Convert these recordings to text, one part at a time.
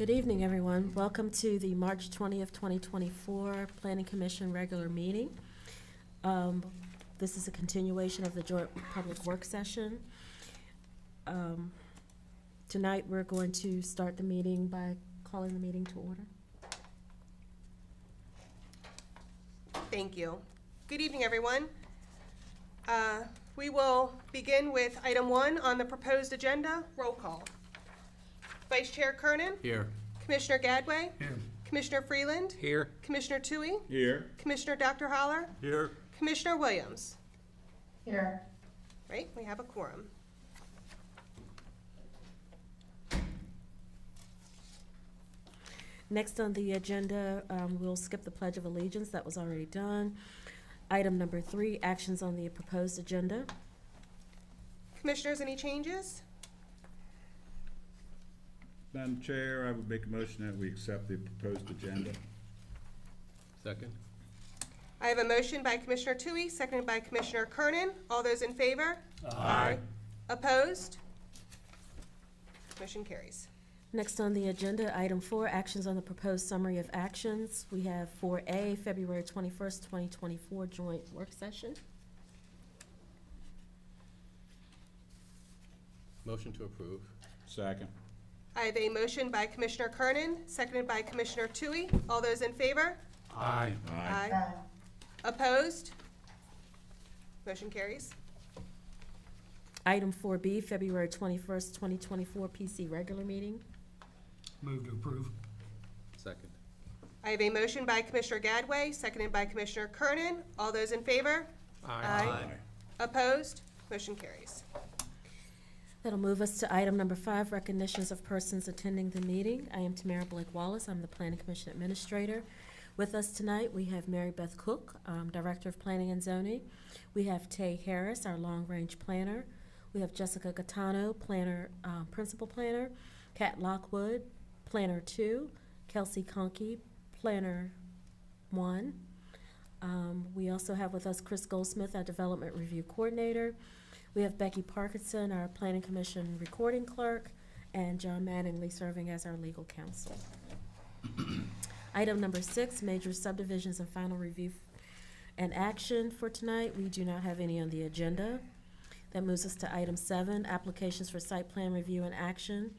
Good evening, everyone. Welcome to the March 20th, 2024 Planning Commission regular meeting. This is a continuation of the joint public work session. Tonight, we're going to start the meeting by calling the meeting to order. Thank you. Good evening, everyone. We will begin with item 1 on the proposed agenda, roll call. Vice Chair Kernan. Here. Commissioner Gadway. Here. Commissioner Freeland. Here. Commissioner Toohey. Here. Commissioner Dr. Holler. Here. Commissioner Williams. Here. Right, we have a quorum. Next on the agenda, we'll skip the Pledge of Allegiance. That was already done. Item number 3, actions on the proposed agenda. Commissioners, any changes? Madam Chair, I would make a motion that we accept the proposed agenda. Second. I have a motion by Commissioner Toohey, seconded by Commissioner Kernan. All those in favor? Aye. Opposed? Motion carries. Next on the agenda, item 4, actions on the proposed summary of actions. We have 4A, February 21st, 2024 joint work session. Motion to approve. Second. I have a motion by Commissioner Kernan, seconded by Commissioner Toohey. All those in favor? Aye. Aye. Opposed? Motion carries. Item 4B, February 21st, 2024 PC regular meeting. Move to approve. Second. I have a motion by Commissioner Gadway, seconded by Commissioner Kernan. All those in favor? Aye. Opposed? Motion carries. That'll move us to item number 5, recognitions of persons attending the meeting. I am Tamara Blake Wallace. I'm the Planning Commission Administrator. With us tonight, we have Mary Beth Cook, Director of Planning and Zoning. We have Tay Harris, our Long Range Planner. We have Jessica Gattano, Planner, Principal Planner. Kat Lockwood, Planner 2. Kelsey Conkey, Planner 1. We also have with us Chris Goldsmith, our Development Review Coordinator. We have Becky Parkinson, our Planning Commission Recording Clerk, and John Mattingly serving as our Legal Counsel. Item number 6, major subdivisions and final review and action for tonight. We do not have any on the agenda. That moves us to item 7, applications for site plan review and action.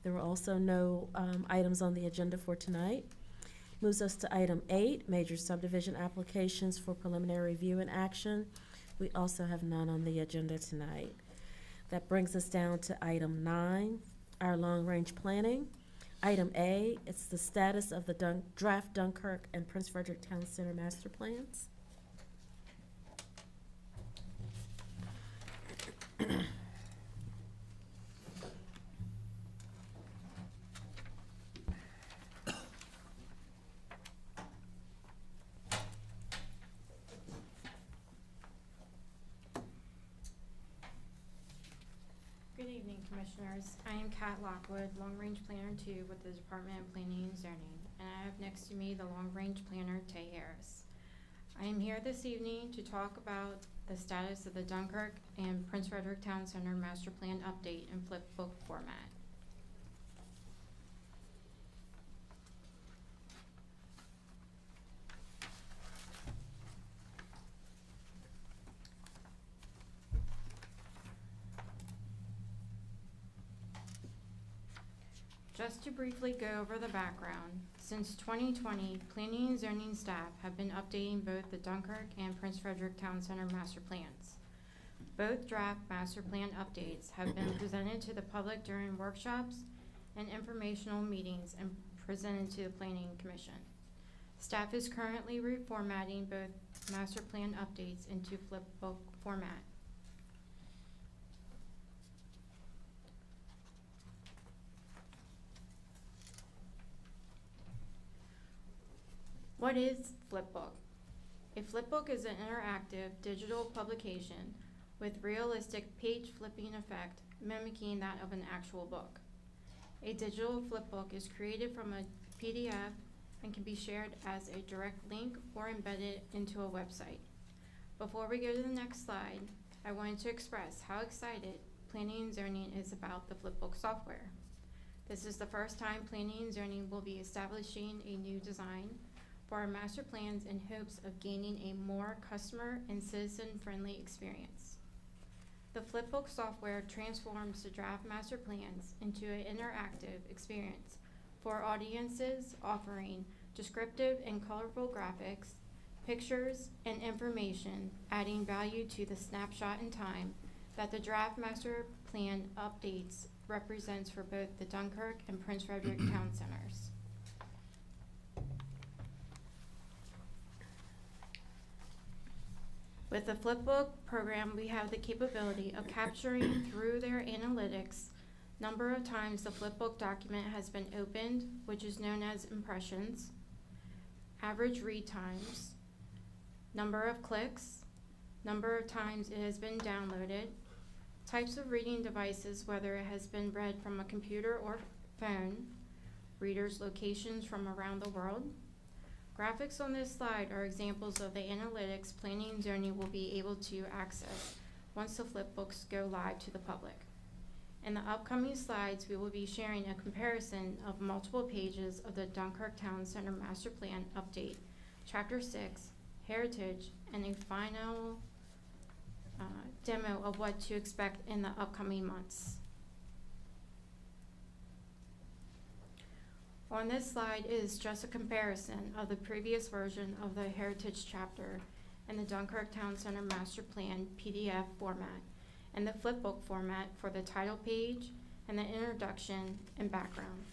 There were also no items on the agenda for tonight. Moves us to item 8, major subdivision applications for preliminary review and action. We also have none on the agenda tonight. That brings us down to item 9, our long-range planning. Item A, it's the status of the draft Dunkirk and Prince Frederick Town Center master plans. Good evening, Commissioners. I am Kat Lockwood, Long Range Planner 2 with the Department of Planning and Zoning, and I have next to me the Long Range Planner, Tay Harris. I am here this evening to talk about the status of the Dunkirk and Prince Frederick Town Center Master Plan update in flip book format. Just to briefly go over the background, since 2020, Planning and Zoning staff have been updating both the Dunkirk and Prince Frederick Town Center master plans. Both draft master plan updates have been presented to the public during workshops and informational meetings and presented to the Planning Commission. Staff is currently reformatting both master plan updates into flip book format. What is Flipbook? A flipbook is an interactive digital publication with realistic page flipping effect mimicking that of an actual book. A digital flipbook is created from a PDF and can be shared as a direct link or embedded into a website. Before we go to the next slide, I wanted to express how excited Planning and Zoning is about the Flipbook software. This is the first time Planning and Zoning will be establishing a new design for our master plans in hopes of gaining a more customer and citizen-friendly experience. The Flipbook software transforms the draft master plans into an interactive experience for audiences, offering descriptive and colorful graphics, pictures, and information, adding value to the snapshot in time that the draft master plan updates represents for both the Dunkirk and Prince Frederick Town Centers. With the Flipbook program, we have the capability of capturing through their analytics number of times the Flipbook document has been opened, which is known as impressions, average read times, number of clicks, number of times it has been downloaded, types of reading devices, whether it has been read from a computer or phone, readers' locations from around the world. Graphics on this slide are examples of the analytics Planning and Zoning will be able to access once the Flipbooks go live to the public. In the upcoming slides, we will be sharing a comparison of multiple pages of the Dunkirk Town Center Master Plan Update, Chapter 6, Heritage, and a final demo of what to expect in the upcoming months. On this slide is just a comparison of the previous version of the Heritage chapter and the Dunkirk Town Center Master Plan PDF format and the Flipbook format for the title page and the introduction and background.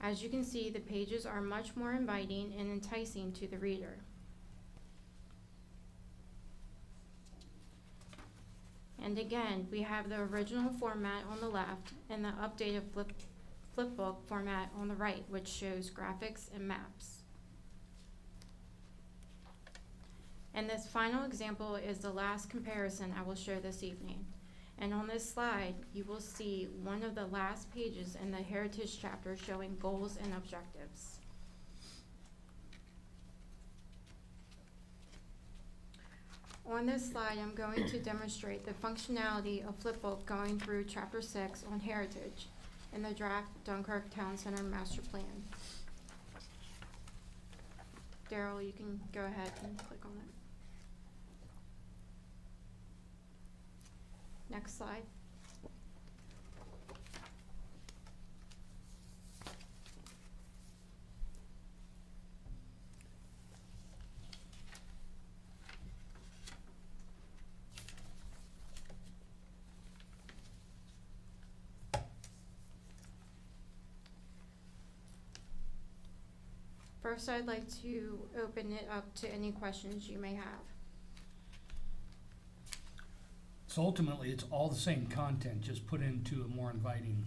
As you can see, the pages are much more inviting and enticing to the reader. And again, we have the original format on the left and the updated Flipbook format on the right, which shows graphics and maps. And this final example is the last comparison I will show this evening. And on this slide, you will see one of the last pages in the Heritage chapter showing goals and objectives. On this slide, I'm going to demonstrate the functionality of Flipbook going through Chapter 6 on Heritage in the draft Dunkirk Town Center Master Plan. Daryl, you can go ahead and click on it. Next slide. First, I'd like to open it up to any questions you may have. So ultimately, it's all the same content, just put into a more inviting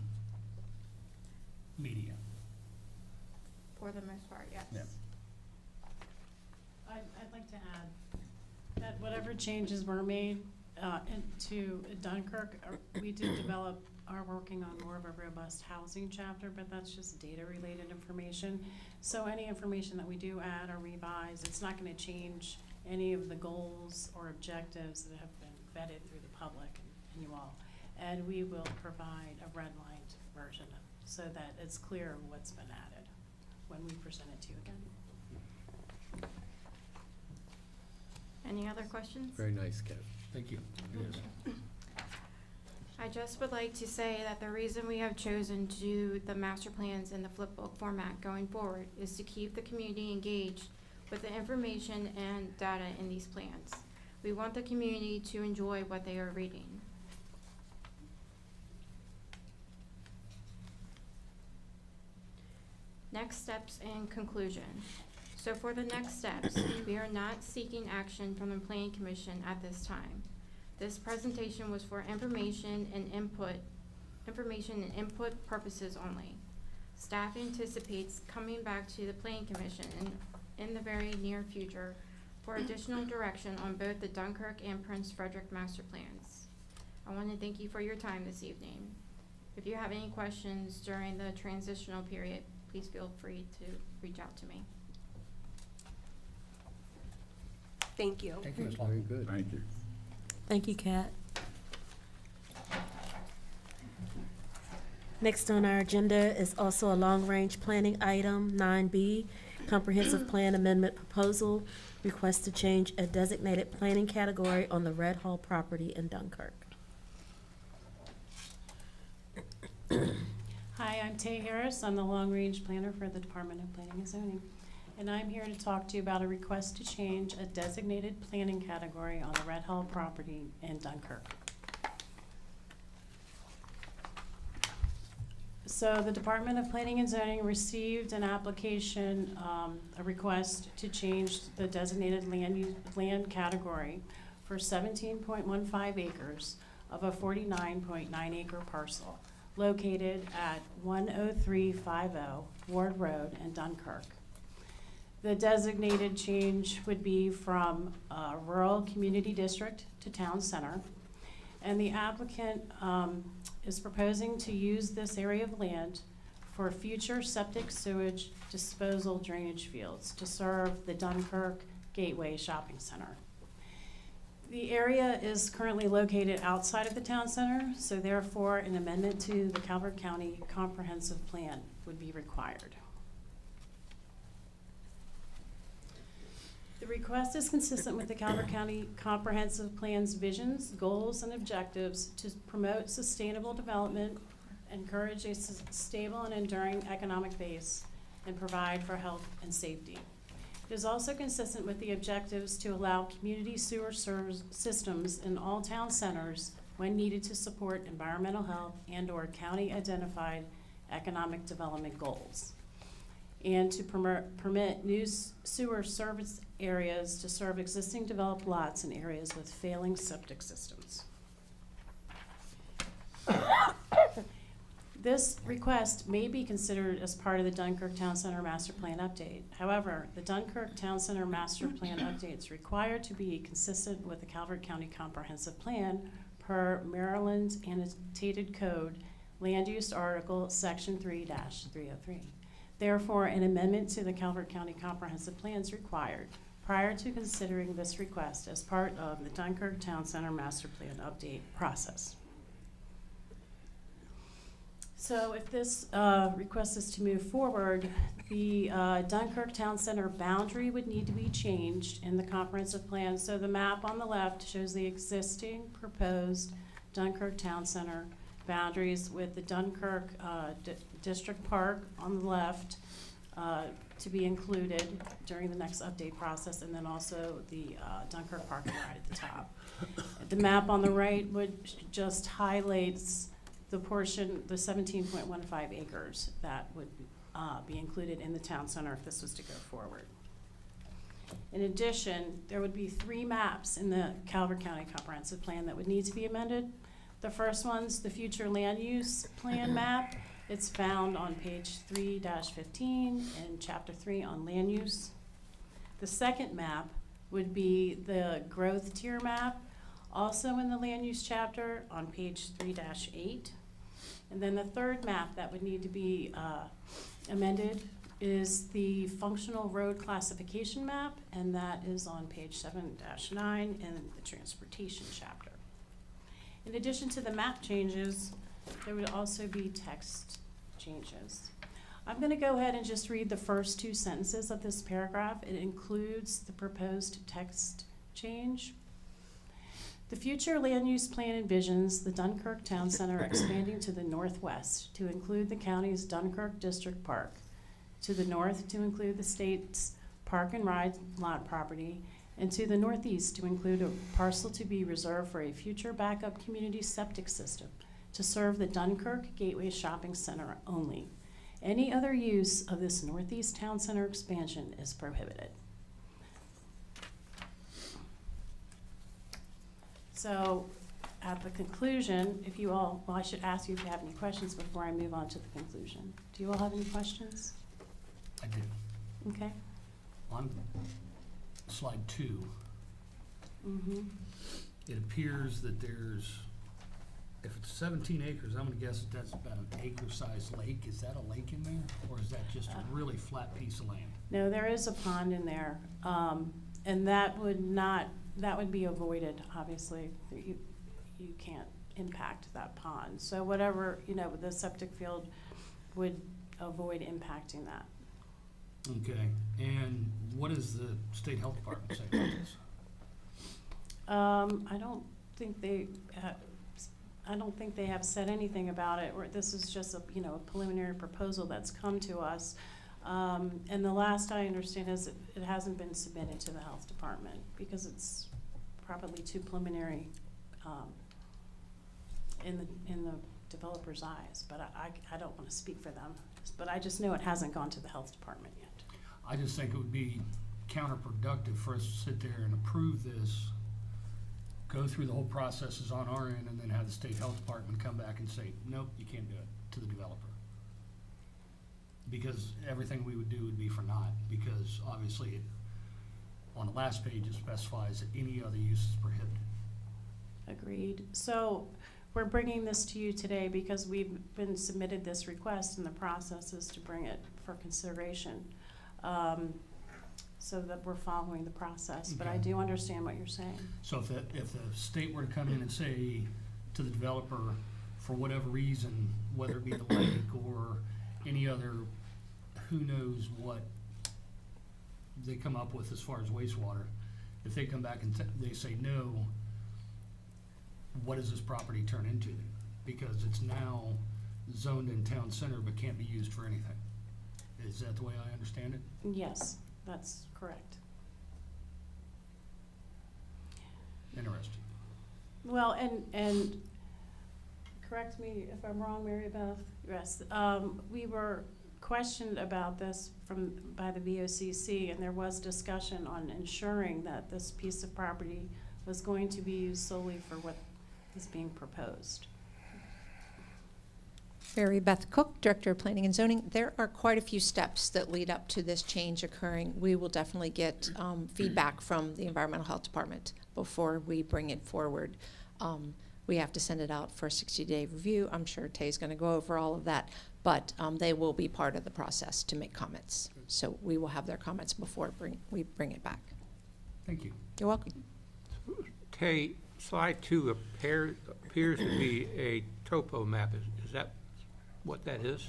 media. For the most part, yes. Yeah. I'd like to add that whatever changes were made to Dunkirk, we did develop, are working on more of a robust housing chapter, but that's just data-related information. So any information that we do add or revise, it's not going to change any of the goals or objectives that have been vetted through the public and you all. And we will provide a red-lined version so that it's clear what's been added when we present it to you again. Any other questions? Very nice, Kev. Thank you. Yes. I just would like to say that the reason we have chosen to do the master plans in the Flipbook format going forward is to keep the community engaged with the information and data in these plans. We want the community to enjoy what they are reading. Next steps and conclusion. So for the next steps, we are not seeking action from the Planning Commission at this time. This presentation was for information and input purposes only. Staff anticipates coming back to the Planning Commission in the very near future for additional direction on both the Dunkirk and Prince Frederick master plans. I want to thank you for your time this evening. If you have any questions during the transitional period, please feel free to reach out to me. Thank you. Thank you, Ms. Very Long. good. Thank you. Thank you, Kat. Next on our agenda is also a long-range planning item, 9B, Comprehensive Plan Amendment Proposal, request to change a designated planning category on the Red Hall property in Dunkirk. Hi, I'm Tay Harris. I'm the long-range planner for the Department of Planning and Zoning. And I'm here to talk to you about a request to change a designated planning category on the Red Hall property in Dunkirk. So the Department of Planning and Zoning received an application, a request to change the designated land category for 17.15 acres of a 49.9 acre parcel located at 10350 Ward Road in Dunkirk. The designated change would be from rural community district to town center. And the applicant is proposing to use this area of land for future septic sewage disposal drainage fields to serve the Dunkirk Gateway Shopping Center. The area is currently located outside of the town center, so therefore an amendment to the Calvert County Comprehensive Plan would be required. The request is consistent with the Calvert County Comprehensive Plan's visions, goals, and objectives to promote sustainable development, encourage a stable and enduring economic base, and provide for health and safety. It is also consistent with the objectives to allow community sewer systems in all town centers when needed to support environmental health and/or county-identified economic development goals, and to permit new sewer service areas to serve existing developed lots in areas with failing septic systems. This request may be considered as part of the Dunkirk Town Center Master Plan update. However, the Dunkirk Town Center Master Plan update is required to be consistent with the Calvert County Comprehensive Plan per Maryland's Annotated Code, Land Use Article, Section 3-303. Therefore, an amendment to the Calvert County Comprehensive Plan is required prior to considering this request as part of the Dunkirk Town Center Master Plan update process. So if this request is to move forward, the Dunkirk Town Center boundary would need to be changed in the comprehensive plan. So the map on the left shows the existing proposed Dunkirk Town Center boundaries with the Dunkirk District Park on the left to be included during the next update process, and then also the Dunkirk parking lot at the top. The map on the right would just highlights the portion, the 17.15 acres that would be included in the town center if this was to go forward. In addition, there would be 3 maps in the Calvert County Comprehensive Plan that would need to be amended. The first one's the future land use plan map. It's found on page 3-15 in chapter 3 on land use. The second map would be the growth tier map, also in the land use chapter on page 3-8. And then the third map that would need to be amended is the functional road classification map, and that is on page 7-9 in the transportation chapter. In addition to the map changes, there would also be text changes. I'm going to go ahead and just read the first 2 sentences of this paragraph. It includes the proposed text change. The future land use plan envisions the Dunkirk Town Center expanding to the northwest to include the county's Dunkirk District Park, to the north to include the state's park and ride lot property, and to the northeast to include a parcel to be reserved for a future backup community septic system to serve the Dunkirk Gateway Shopping Center only. Any other use of this northeast town center expansion is prohibited. So at the conclusion, if you all, well, I should ask you if you have any questions before I move on to the conclusion. Do you all have any questions? I do. Okay. On slide 2, Mm-hmm. it appears that there's, if it's 17 acres, I'm gonna guess that that's about an acre-sized lake. Is that a lake in there, or is that just a really flat piece of land? No, there is a pond in there, and that would be avoided, obviously. You can't impact that pond. So whatever, the septic field would avoid impacting that. Okay, and what does the state health department say about this? I don't think they have said anything about it, or this is just a preliminary proposal that's come to us. And the last I understand is it hasn't been submitted to the health department because it's probably too preliminary in the developer's eyes. But I don't want to speak for them. But I just know it hasn't gone to the health department yet. I just think it would be counterproductive for us to sit there and approve this, go through the whole processes on our end, and then have the state health department come back and say, nope, you can't do it, to the developer. Because everything we would do would be for naught, because obviously on the last page it specifies that any other use is prohibited. Agreed. So we're bringing this to you today because we've been submitted this request, and the process is to bring it for consideration. So that we're following the process, but I Okay. do understand what you're saying. So if the state were to come in and say to the developer, for whatever reason, whether it be the lake or any other, who knows what they come up with as far as wastewater, if they come back and they say no, what does this property turn into? Because it's now zoned in town center but can't be used for anything. Is that the way I understand it? Yes, that's correct. Interesting. Well, and correct me if I'm wrong, Mary Beth. Yes, we were questioned about this by the VOCC, and there was discussion on ensuring that this piece of property was going to be used solely for what is being proposed. Mary Beth Cook, Director of Planning and Zoning. There are quite a few steps that lead up to this change occurring. We will definitely get feedback from the Environmental Health Department before we bring it forward. We have to send it out for a 60-day review. I'm sure Tay's going to go over all of that, but they will be part of the process to make comments. So we will have their comments before we bring it back. Thank you. You're welcome. Tay, slide 2 appears to be a topo map. Is that what that is?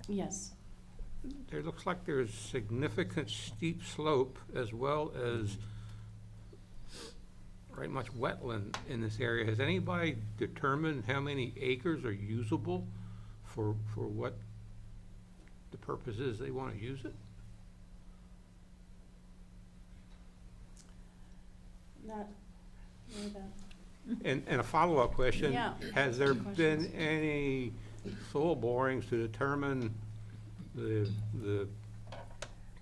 Yes. There looks like there's significant steep slope as well as very much wetland in this area. Has anybody determined how many acres are usable for what the purpose is they want to use it? Not Mary Beth. And a follow-up question. Yeah. Has there Questions? been any soil borings to determine the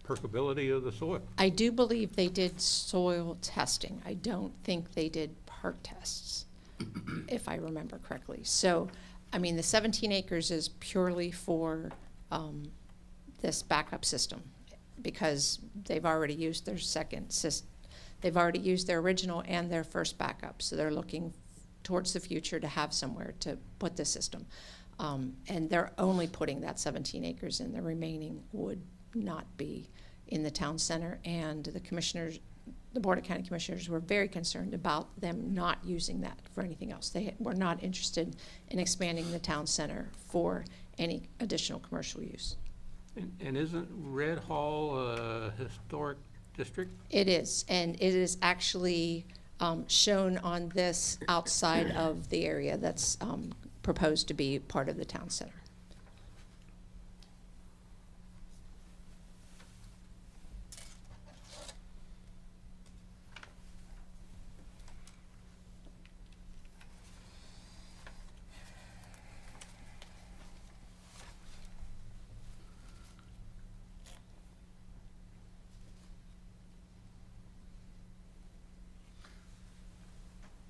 percolability of the soil? I do believe they did soil testing. I don't think they did perk tests, if I remember correctly. So, I mean, the 17 acres is purely for this backup system because they've already used their second system. They've already used their original and their first backup, so they're looking towards the future to have somewhere to put the system. And they're only putting that 17 acres in. The remaining would not be in the town center, and the commissioners, the Board of County Commissioners, were very concerned about them not using that for anything else. They were not interested in expanding the town center for any additional commercial use. And isn't Red Hall a historic district? It is, and it is actually shown on this outside of the area that's proposed to be part of the town center.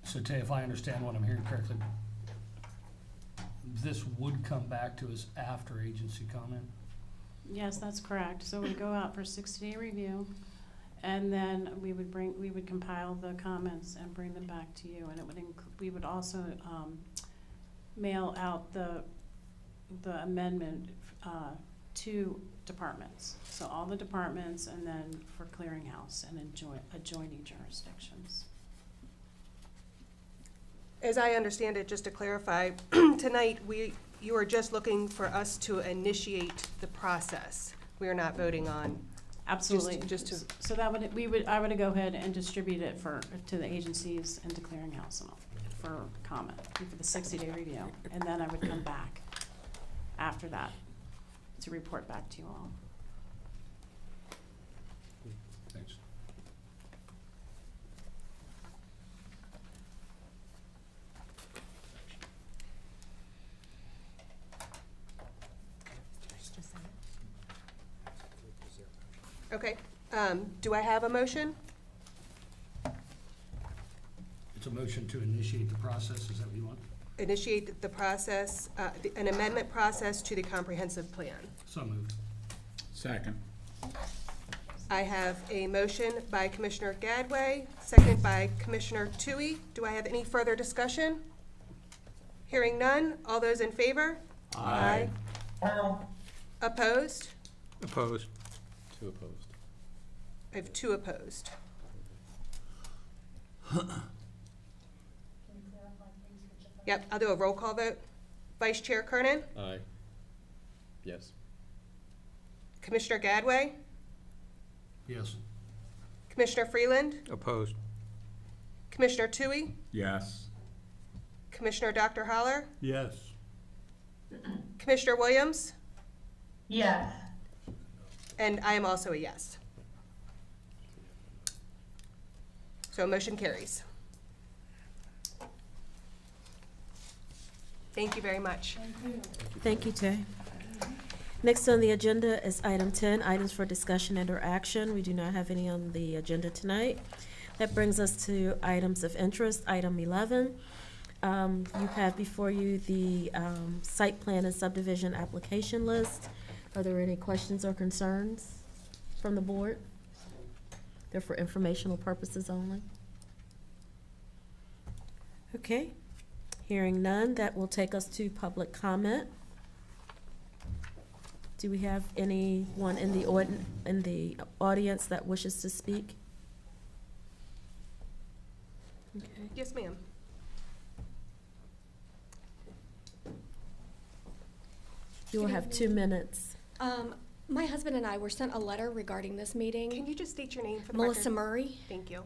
So Tay, if I understand what I'm hearing correctly, this would come back to us after agency comment? Yes, that's correct. So we go out for 60-day review, and then we would compile the comments and bring them back to you. And it would we would also mail out the amendment to departments. So all the departments, and then for clearinghouse and adjoining jurisdictions. As I understand it, just to clarify, tonight, you are just looking for us to initiate the process. We are not voting on, Absolutely. just to- So that would, I would go ahead and distribute it to the agencies and to clearinghouse and all for comment, for the 60-day review. And then I would come back after that to report back to you all. Thanks. okay. Do I have a motion? It's a motion to initiate the process, is that what you want? Initiate the process, an amendment process to the comprehensive plan. So moved. Second. I have a motion by Commissioner Gadway, second by Commissioner Tui. Do I have any further discussion? Hearing none. All those in favor? Aye. Opposed? Opposed? 2 opposed. I have 2 opposed. Yep, I'll do a roll call vote. Vice Chair Kernan? Aye. Yes. Commissioner Gadway? Yes. Commissioner Freeland? Opposed? Commissioner Tui? Yes. Commissioner Dr. Holler? Yes. Commissioner Williams? Yes. And I am also a yes. So motion carries. Thank you very much. Thank you, Tay. Next on the agenda is item 10, items for discussion and or action. We do not have any on the agenda tonight. That brings us to items of interest. Item 11, you have before you the site plan and subdivision application list. Are there any questions or concerns from the board? They're for informational purposes only. Okay, hearing none, that will take us to public comment. Do we have anyone in the audience that wishes to speak? Okay. Yes, ma'am. You will have 2 minutes. My husband and I were sent a letter regarding this meeting. Can you just state your name for the Melissa record? Murray, Thank you.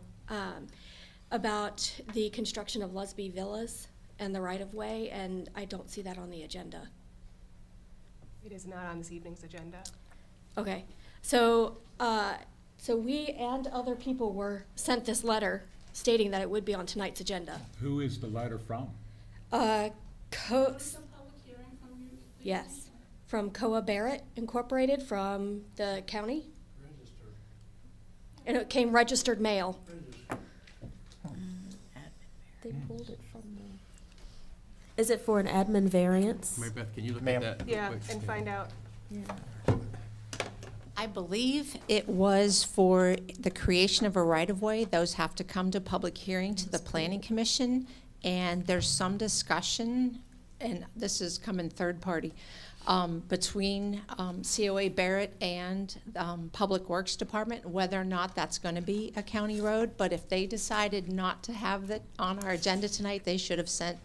about the construction of Lusby Villas and the right-of-way, and I don't see that on the agenda. It is not on this evening's agenda. Okay, so we and other people were sent this letter stating that it would be on tonight's agenda. Who is the letter from? Yes, from Coa Barrett Incorporated from the county. Registered. And it came registered mail. They pulled it from the. Is it for an admin variance? Mary Beth, can you look at that real Yeah, quick? and find out. Yeah. I believe it was for the creation of a right-of-way. Those have to come to public hearing to the planning commission. And there's some discussion, and this is coming third party, between COA Barrett and Public Works Department, whether or not that's gonna be a county road. But if they decided not to have that on our agenda tonight, they should have sent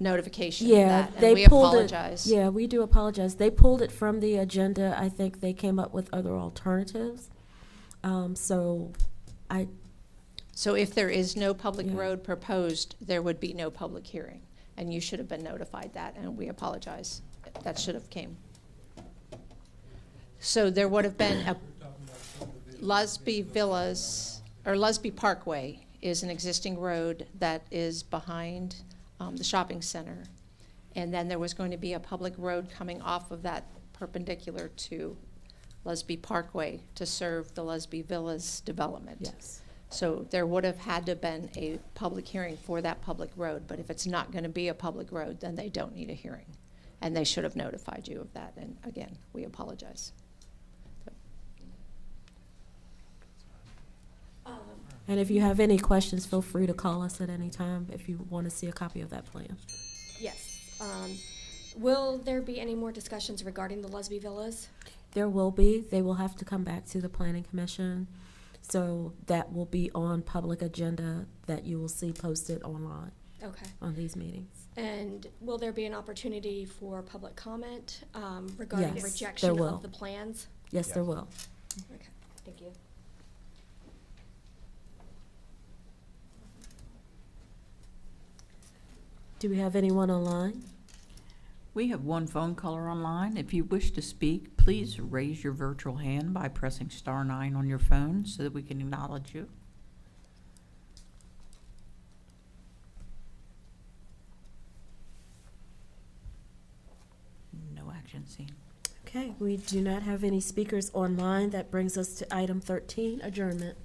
notification of Yeah, that, they and we pulled apologize. it. Yeah, we do apologize. They pulled it from the agenda. I think they came up with other alternatives. So So if there is no public Yeah. road proposed, there would be no public hearing. And you should have been notified that, and we apologize. That should have came. So there would have been a Lusby Villas, or Lusby Parkway is an existing road that is behind the shopping center. And then there was going to be a public road coming off of that perpendicular to Lusby Parkway to serve the Lusby Villas development. yes. So there would have had to have been a public hearing for that public road, but if it's not gonna be a public road, then they don't need a hearing. And they should have notified you of that, and again, we apologize. And if you have any questions, feel free to call us at any time if you want to see a copy of that plan. Yes. Will there be any more discussions regarding the Lusby Villas? There will be. They will have to come back to the planning commission. So that will be on public agenda that you will see posted online. Okay. on these meetings. And will there be an opportunity for public comment regarding Yes, rejection there will. of the plans? Yes, there will. Okay, thank you. Do we have anyone online? We have one phone caller online. If you wish to speak, please raise your virtual hand by pressing *9 on your phone so that we can acknowledge you. No action seen. Okay, we do not have any speakers online. That brings us to item 13, adjournment.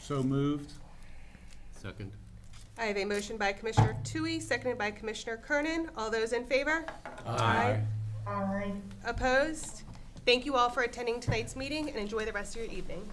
So moved. Second. I have a motion by Commissioner Tui, seconded by Commissioner Kernan. All those in favor? Aye. Opposed? Thank you all for attending tonight's meeting, and enjoy the rest of your evening.